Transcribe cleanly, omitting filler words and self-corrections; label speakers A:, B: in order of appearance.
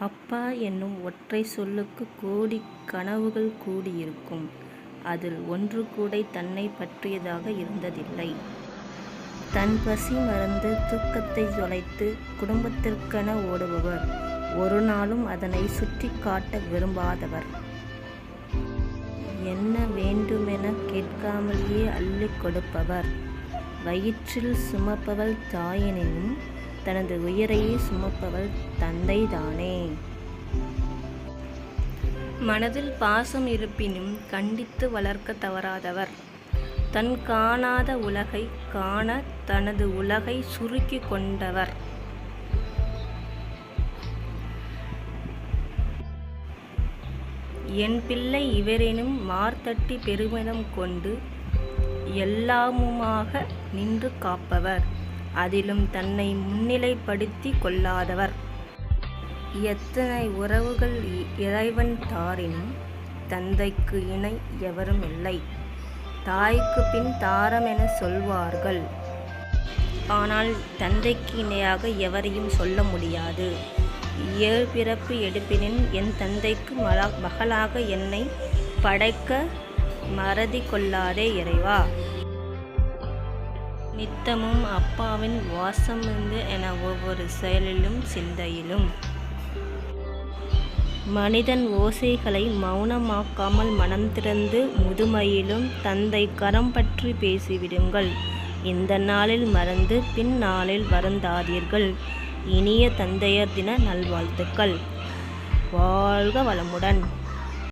A: அப்பா என்னும் ஒற்றை சொல்லுக்கு கோடி கனவுகள் கூடியிருக்கும். அதில் ஒன்று கூட தன்னைப் பற்றியதாக இருந்ததில்லை. தன் பசி மறந்து தூக்கத்தைத் தொலைத்து குடும்பத்திற்கென ஓடுபவர். ஒரு நாளும் அதனைச் சுட்டிக் காட்ட விரும்பாதவர். என்ன வேண்டுமெனக் கேட்காமலேயே அள்ளிக் கொடுப்பவர். வயிற்றில் சுமப்பவள் தாயெனினும் தனது உயிரையே சுமப்பவள் தந்தைதானே. மனதில் பாசம் இருப்பினும் கண்டித்து வளர்க்க தவறாதவர். தன் காணாத உலகைக் காண தனது உலகைச் சுருக்கிக் கொண்டவர். என் பிள்ளை இவரெனும் மார்தட்டி பெருமிதம் கொண்டு எல்லாமுமாக நின்று காப்பவர். அதிலும் தன்னை முன்னிலைப்படுத்திக் கொள்ளாதவர். எத்தனை உறவுகள் இறைவன் தாரினும் தந்தைக்கு இணை எவரும் இல்லை. தாய்க்கு பின் தாரம் என சொல்வார்கள். ஆனால் தந்தைக்கு இணையாக எவரையும் சொல்ல முடியாது. ஏழு பிறப்பு எடுப்பினின் என் தந்தைக்கு மகளாக என்னை படைக்க மறதி கொள்ளாதே இறைவா. நித்தமும் அப்பாவின் வாசமிருந்து என ஒவ்வொரு செயலிலும் சிந்தையிலும். மனிதன் ஓசைகளை மௌனமாக்காமல் மனம் திறந்து முதுமையிலும் தந்தை கரம் பற்றி பேசிவிடுங்கள். இந்த நாளில் மறந்து பின் நாளில் வருந்தாதீர்கள். இனிய தந்தையர் தின நல்வாழ்த்துக்கள். வாழ்க வளமுடன்.